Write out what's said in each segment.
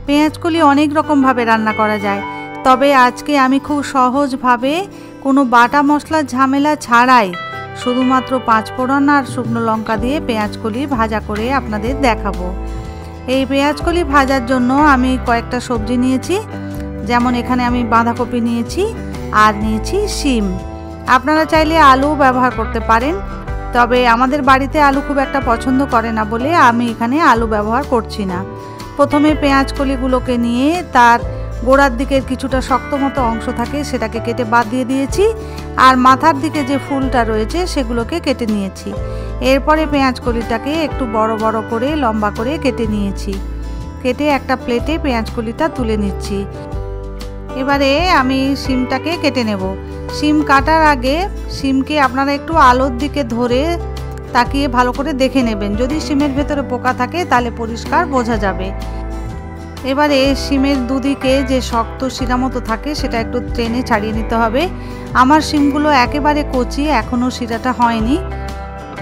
পেঁয়াজকলি অনেক রকমভাবে রান্না করা যায়, তবে আজকে আমি খুব সহজভাবে কোনো বাটা মশলার ঝামেলা ছাড়াই শুধুমাত্র 5 ফোড়ন আর শুকনো লঙ্কা দিয়ে পেঁয়াজকলি ভাজা করে আপনাদের দেখাবো। এই পেঁয়াজকলি ভাজার জন্য আমি কয়েকটা সবজি নিয়েছি, যেমন এখানে আমি বাঁধাকপি নিয়েছি আর নিয়েছি শিম। আপনারা চাইলে আলু ব্যবহার করতে পারেন, তবে আমাদের বাড়িতে আলু খুব একটা পছন্দ করে না বলে আমি এখানে আলু ব্যবহার করছি না। প্রথমে পেঁয়াজকলিগুলোকে নিয়ে তার গোড়ার দিকের কিছুটা শক্ত মতো অংশ থাকে সেটাকে কেটে বাদ দিয়ে দিয়েছি, আর মাথার দিকে যে ফুলটা রয়েছে সেগুলোকে কেটে নিয়েছি। এরপরে পেঁয়াজকলিটাকে একটু বড় বড় করে লম্বা করে কেটে নিয়েছি। কেটে একটা প্লেটে পেঁয়াজকলিটা তুলে নিচ্ছি। এবারে আমি শিমটাকে কেটে নেব। শিম কাটার আগে শিমকে আপনারা একটু আলোর দিকে ধরে তাকিয়ে ভালো করে দেখে নেবেন, যদি শিমের ভেতরে পোকা থাকে তাহলে পরিষ্কার বোঝা যাবে। এবারে শিমের দুদিকে যে শক্ত শিরা মতো থাকে সেটা একটু টেনে ছাড়িয়ে নিতে হবে। আমার শিমগুলো একেবারে কচি, এখনও শিরাটা হয়নি,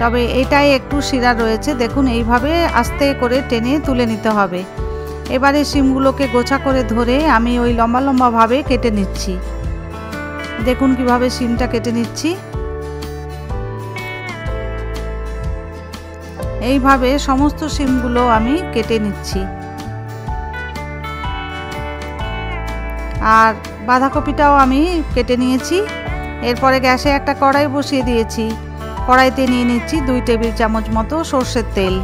তবে এটাই একটু শিরা রয়েছে। দেখুন এইভাবে আস্তে করে টেনে তুলে নিতে হবে। এবারে শিমগুলোকে গোছা করে ধরে আমি ওই লম্বা লম্বাভাবে কেটে নিচ্ছি। দেখুন কিভাবে শিমটা কেটে নিচ্ছি। এইভাবে সমস্ত শিমগুলো আমি কেটে নিচ্ছি। আর বাঁধাকপিটাও আমি কেটে নিয়েছি। এরপরে গ্যাসে একটা কড়াই বসিয়ে দিয়েছি। কড়াইতে নিয়ে নিচ্ছি 2 টেবিল চামচ মতো সর্ষের তেল।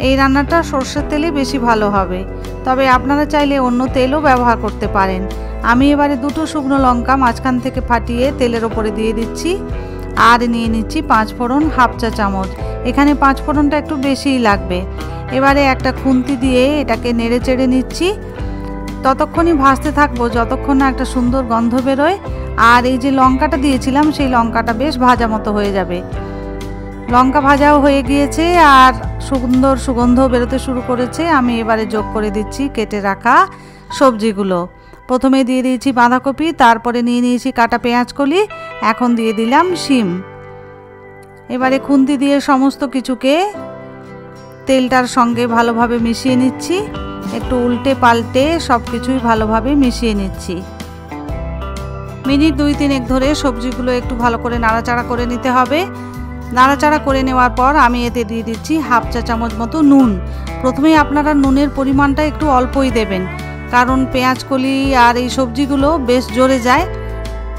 এই রান্নাটা সর্ষের তেলে বেশি ভালো হবে, তবে আপনারা চাইলে অন্য তেলও ব্যবহার করতে পারেন। আমি এবারে 2টো শুকনো লঙ্কা মাঝখান থেকে ফাটিয়ে তেলের ওপরে দিয়ে দিচ্ছি, আর নিয়ে নিচ্ছি 5 ফোড়ন 1/2 চা চামচ। এখানে 5 ফোড়নটা একটু বেশিই লাগবে। এবারে একটা খুন্তি দিয়ে এটাকে নেড়ে চেড়ে নিচ্ছি। ততক্ষণই ভাজতে থাকবো যতক্ষণ না একটা সুন্দর গন্ধ বেরোয়, আর এই যে লঙ্কাটা দিয়েছিলাম সেই লঙ্কাটা বেশ ভাজা মতো হয়ে যাবে। লঙ্কা ভাজাও হয়ে গিয়েছে আর সুন্দর সুগন্ধ বেরোতে শুরু করেছে। আমি এবারে যোগ করে দিচ্ছি কেটে রাখা সবজিগুলো। প্রথমে দিয়ে দিয়েছি বাঁধাকপি, তারপরে নিয়ে নিয়েছি কাটা পেঁয়াজকলি, এখন দিয়ে দিলাম শিম। এবারে খুন্তি দিয়ে সমস্ত কিছুকে তেলটার সঙ্গে ভালোভাবে মিশিয়ে নিচ্ছি। একটু উল্টে পাল্টে সব কিছুই ভালোভাবে মিশিয়ে নিচ্ছি। মিনিট 2-3 ধরে সবজিগুলো একটু ভালো করে নাড়াচাড়া করে নিতে হবে। নাড়াচাড়া করে নেওয়ার পর আমি এতে দিয়ে দিচ্ছি 1/2 চা চামচ মতো নুন। প্রথমেই আপনারা নুনের পরিমাণটা একটু অল্পই দেবেন, কারণ পেঁয়াজকলি আর এই সবজিগুলো বেশ জোরে যায়।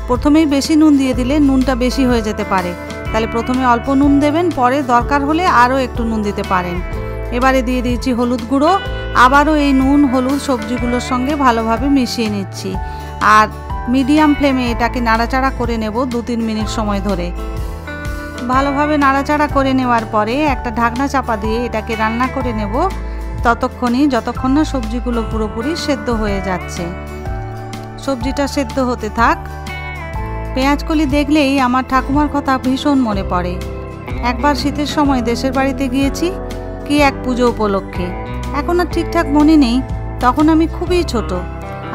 প্রথমেই বেশি নুন দিয়ে দিলে নুনটা বেশি হয়ে যেতে পারে, তাহলে প্রথমে অল্প নুন দেবেন, পরে দরকার হলে আরও একটু নুন দিতে পারেন। এবারে দিয়ে দিয়েছি হলুদ গুঁড়ো। আবারও এই নুন হলুদ সবজিগুলোর সঙ্গে ভালোভাবে মিশিয়ে নিচ্ছি, আর মিডিয়াম ফ্লেমে এটাকে নাড়াচাড়া করে নেব 2-3 মিনিট সময় ধরে। ভালোভাবে নাড়াচাড়া করে নেওয়ার পরে একটা ঢাকনা চাপা দিয়ে এটাকে রান্না করে নেব ততক্ষণই যতক্ষণ না সবজিগুলো পুরোপুরি সেদ্ধ হয়ে যাচ্ছে। সবজিটা সেদ্ধ হতে থাক। পেঁয়াজকলি দেখলেই আমার ঠাকুমার কথা ভীষণ মনে পড়ে। একবার শীতের সময় দেশের বাড়িতে গিয়েছি, কি এক পুজো উপলক্ষে, এখন আর ঠিকঠাক মনে নেই, তখন আমি খুবই ছোট।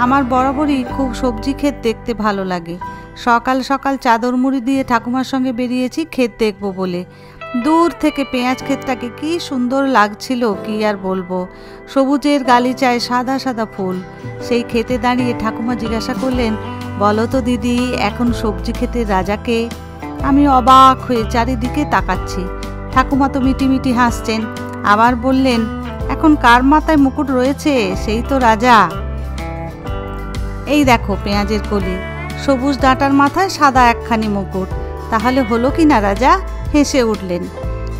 আমার বরাবরই খুব সবজি ক্ষেত দেখতে ভালো লাগে। সকাল সকাল চাদর মুড়ি দিয়ে ঠাকুমার সঙ্গে বেরিয়েছি ক্ষেত দেখবো বলে। দূর থেকে পেঁয়াজ ক্ষেতটাকে কি সুন্দর লাগছিল, কি আর বলবো। সবুজের গালিচায় সাদা সাদা ফুল। সেই ক্ষেতে দাঁড়িয়ে ঠাকুমা জিজ্ঞাসা করলেন, বলো তো দিদি, এখন সবজি ক্ষেতের রাজাকে? আমি অবাক হয়ে চারিদিকে তাকাচ্ছি। ঠাকুমা তো মিটিমিটি হাসছেন, আবার বললেন, এখন কার মাথায় মুকুট রয়েছে, সেই তো রাজা। এই দেখো পেঁয়াজের কলি, সবুজ ডাঁটার মাথায় সাদা একখানি মুকুট, তাহলে হলো কি না রাজা? হেসে উঠলেন।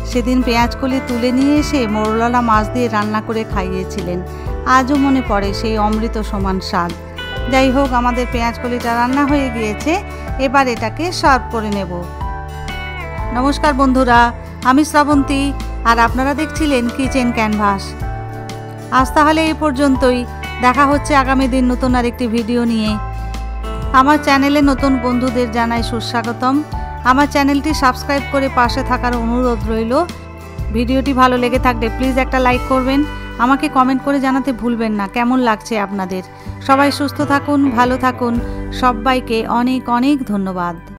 সেদিন পেঁয়াজকলি তুলে নিয়ে এসে মোরলালা মাছ দিয়ে রান্না করে খাইয়েছিলেন। আজও মনে পড়ে সেই অমৃত সমান স্বাদ। যাই হোক, আমাদের পেঁয়াজকলিটা রান্না হয়ে গিয়েছে, এবার এটাকে সার্ভ করে নেব। নমস্কার বন্ধুরা, আমি শ্রাবন্তী, আর আপনারা দেখছিলেন কিচেন ক্যানভাস। আজ তাহলে এই পর্যন্তই। দেখা হচ্ছে আগামী দিন নতুন আরেকটি ভিডিও নিয়ে। আমার চ্যানেলে নতুন বন্ধুদের জানাই সুস্বাগতম। আমার চ্যানেলটি সাবস্ক্রাইব করে পাশে থাকার অনুরোধ রইল। ভিডিওটি ভালো লেগে থাকলে প্লিজ একটা লাইক করবেন। আমাকে কমেন্ট করে জানাতে ভুলবেন না কেমন লাগছে আপনাদের। সবাই সুস্থ থাকুন, ভালো থাকুন। সবাইকে অনেক অনেক ধন্যবাদ।